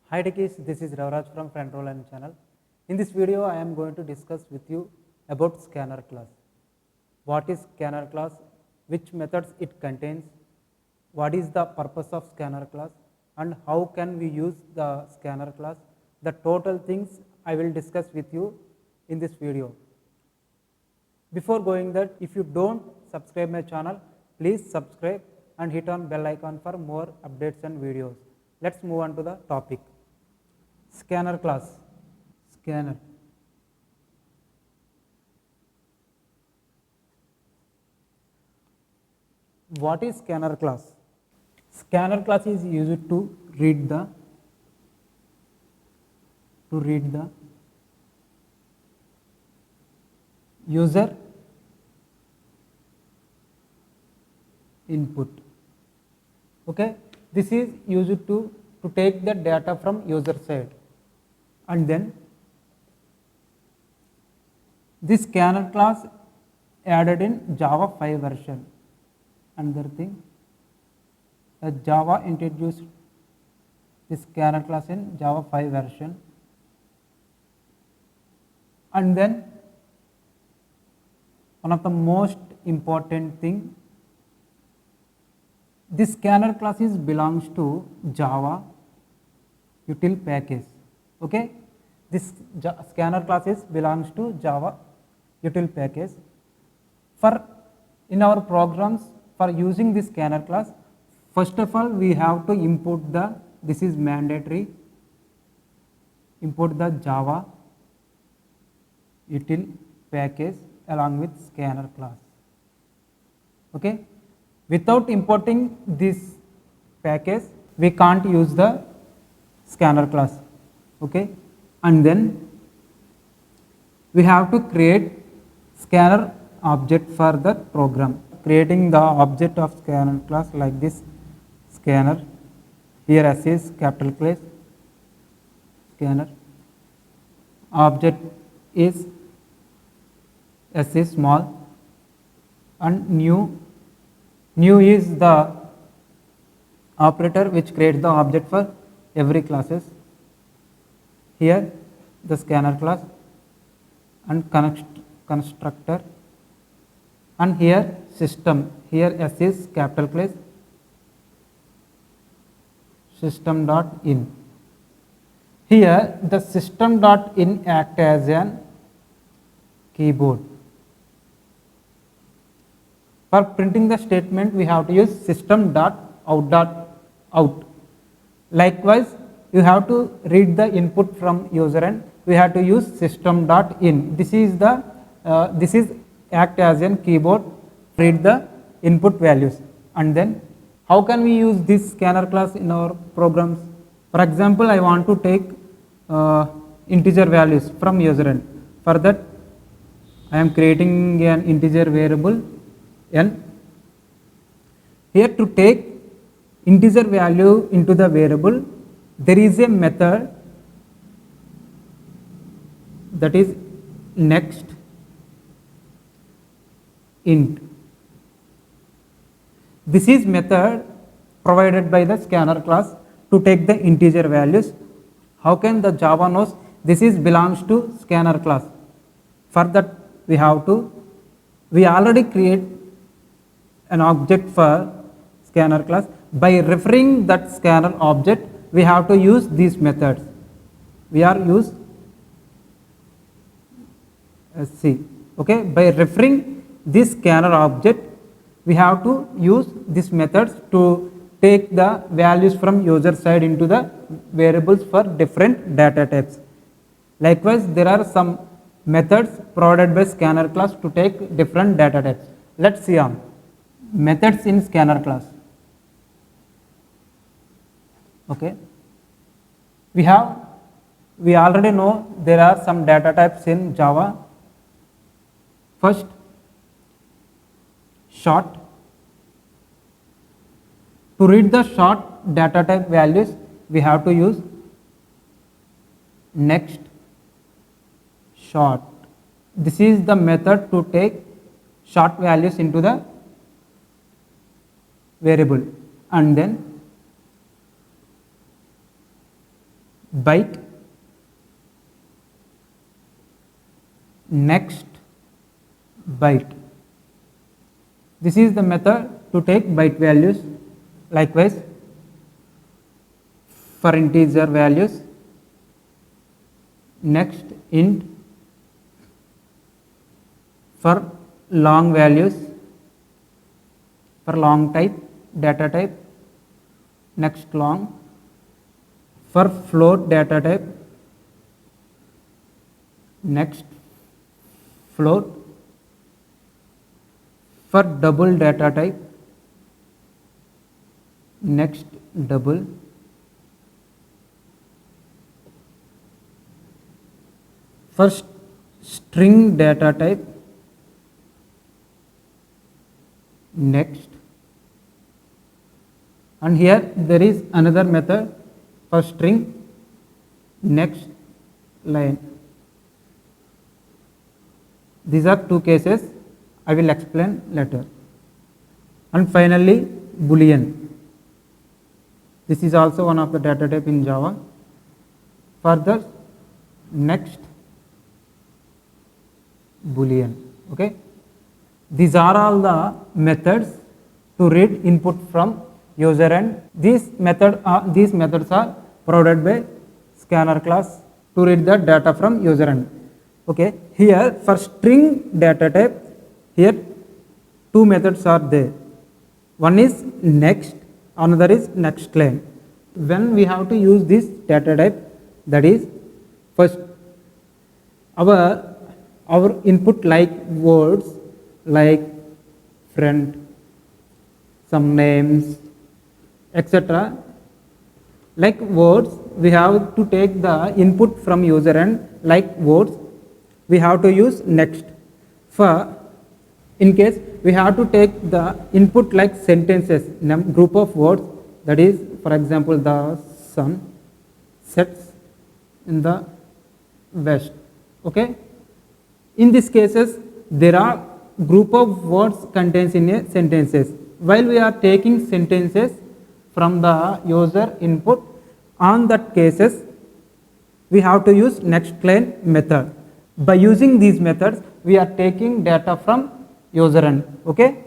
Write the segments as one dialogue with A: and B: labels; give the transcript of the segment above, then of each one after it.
A: Hi techies, this is Ravraj from Frontroline channel. In this video, I am going to discuss with you about scanner class. What is scanner class? Which methods it contains? What is the purpose of scanner class? And how can we use the scanner class? The total things I will discuss with you in this video. Before going that, if you don't subscribe my channel, please subscribe and hit on bell icon for more updates and videos. Let's move on to the topic. Scanner class. Scanner. What is scanner class? Scanner class is used to read the user input. Okay, this is used to take the data from user side, and then this scanner class added in Java 5 version. Another thing, Java introduced this scanner class in Java 5 version, and then one of the most important thing, this scanner class belongs to Java util package. Okay, this scanner class belongs to Java util package. For in our programs, for using this scanner class, first of all we have to import the, this is mandatory, import the Java util package along with scanner class. Okay, without importing this package we can't use the scanner class. Okay, and then we have to create scanner object for the program. Creating the object of scanner class like this, scanner, here S is capital place, scanner, object is S is small, and new is the operator which creates the object for every classes. Here the scanner class and constructor, and here system, here S is capital place, system dot in. Here the system dot in act as an keyboard. For printing the statement we have to use system dot out. Likewise, you have to read the input from user end, we have to use system dot in. This is the this is act as an keyboard, read the input values. And then how can we use this scanner class in our programs? For example, I want to take integer values from user end. For that I am creating an integer variable n. Here to take integer value into the variable, there is a method that is next int. This is method provided by the scanner class to take the integer values. How can the Java knows this is belongs to scanner class? For that we already create an object for scanner class. By referring that scanner object we have to use these methods. We are use SC. Okay, by referring this scanner object we have to use these methods to take the values from user side into the variables for different data types. Likewise, there are some methods provided by scanner class to take different data types. Let's see on methods in scanner class. Okay, we already know there are some data types in Java. First, short. To read the short data type values we have to use next short. This is the method to take short values into the variable, and then byte, next byte. This is the method to take byte values. Likewise, for integer values, next int. For long values, for long type, data type, next long. For float data type, next float. For double data type, next double. For string data type, next. And here there is another method for string, next line. These are two cases, I will explain later. And finally, Boolean. This is also one of the data type in Java. Further, next Boolean. Okay. These are all the methods to read input from user end. These methods are provided by scanner class to read the data from user end. Okay. Here for string data type, here two methods are there. One is next, another is next line. When we have to use this data type, that is first our input like words like friend, some names, etc. Like words, we have to take the input from user end like words, we have to use next. For in case we have to take the input like sentences, group of words, that is for example the sun sets in the west. Okay. In these cases there are group of words contains in a sentences. While we are taking sentences from the user input, on that cases we have to use next line method. By using these methods we are taking data from user end. Okay.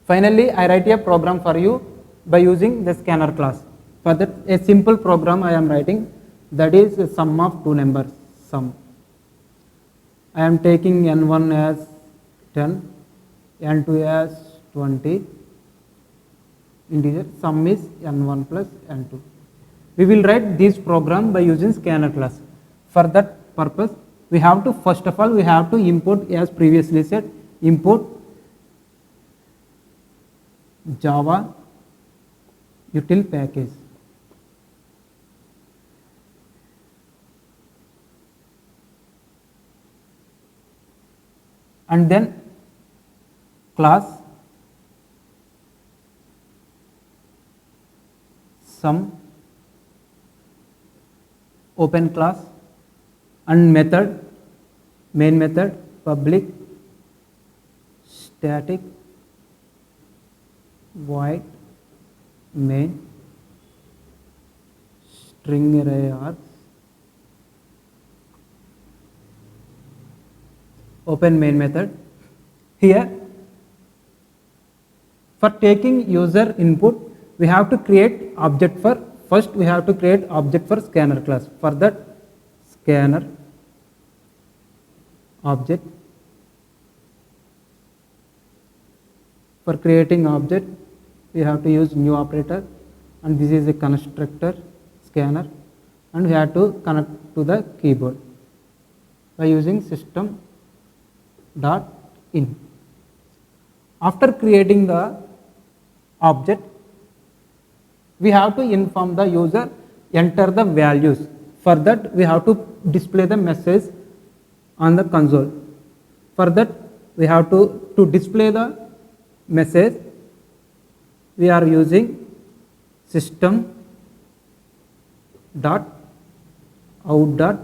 A: Finally, I write a program for you by using the scanner class. For that, a simple program I am writing, that is a sum of two numbers, sum. I am taking n1 as 10, n2 as 20, integer, sum is n1 plus n2. We will write this program by using scanner class. For that purpose, we have to, first of all, we have to import, as previously said, import Java util package. And then class sum, open class, and method, main method, public static void main string array args, open main method. Here for taking user input we have to create object for, first we have to create object for scanner class. For that, scanner object. For creating object we have to use new operator, and this is a constructor scanner, and we have to connect to the keyboard by using system dot in. After creating the object, we have to inform the user, enter the values. For that we have to display the message on the console. For that we have to display the message, we are using system dot out dot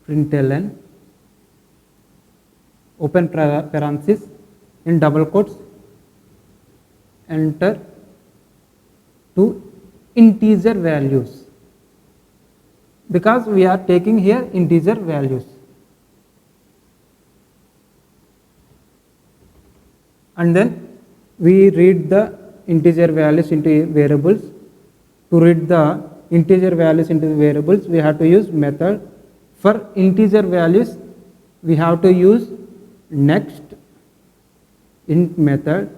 A: println, open parenthesis, in double quotes, enter to integer values. because we are taking here integer values. And then we read the integer values into variables. To read the integer values into the variables, we have to use method. For integer values, we have to use next int method.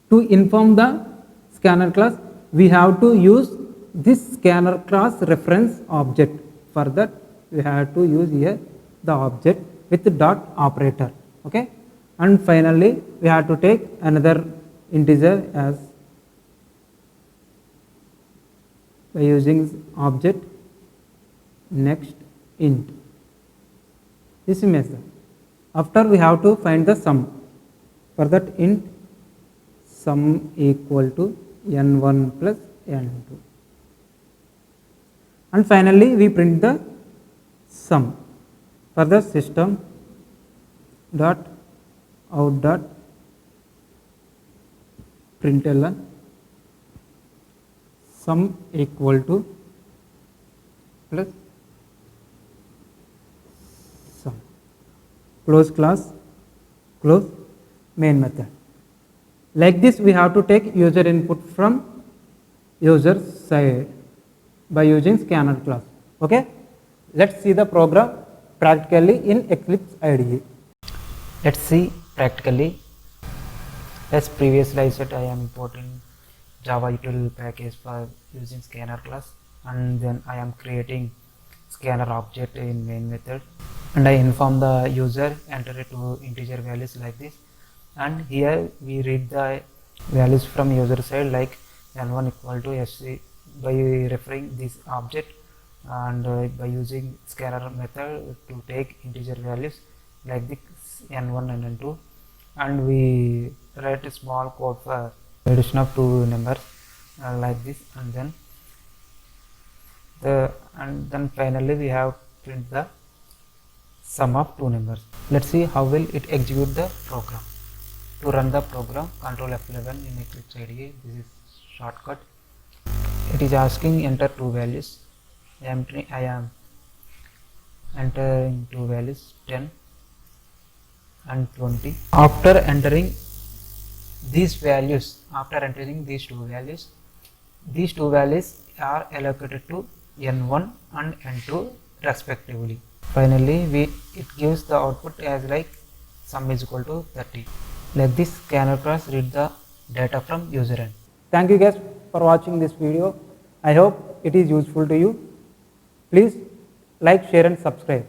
A: To inform the scanner class, we have to use this scanner class reference object. For that, we have to use here the object with the dot operator. Okay, and finally we have to take another integer as by using object next int. This method. After we have to find the sum. For that, int sum equal to n1 plus n2. And finally we print the sum. For the system dot out dot println sum equal to plus sum. Close class, close main method. Like this, we have to take user input from user side by using scanner class. Okay, let's see the program practically in Eclipse IDE.
B: Let's see practically. As previously I said, I am importing Java util package for using scanner class, and then I am creating scanner object in main method, and I inform the user enter it to integer values like this, and here we read the values from user side like n1 equal to sc by referring this object, and by using scanner method to take integer values like this n1 and n2, and we write a small code for addition of two numbers like this, and then finally we have print the sum of two numbers. Let's see how will it execute the program. To run the program, Ctrl F11 in Eclipse IDE. This is shortcut. It is asking enter two values. I am entering two values 10 and 20. After entering these two values are allocated to n1 and n2 respectively. Finally, it gives the output as like sum is equal to 30. Like this, scanner class read the data from user end.
A: Thank you guys for watching this video. I hope it is useful to you. Please like, share and subscribe.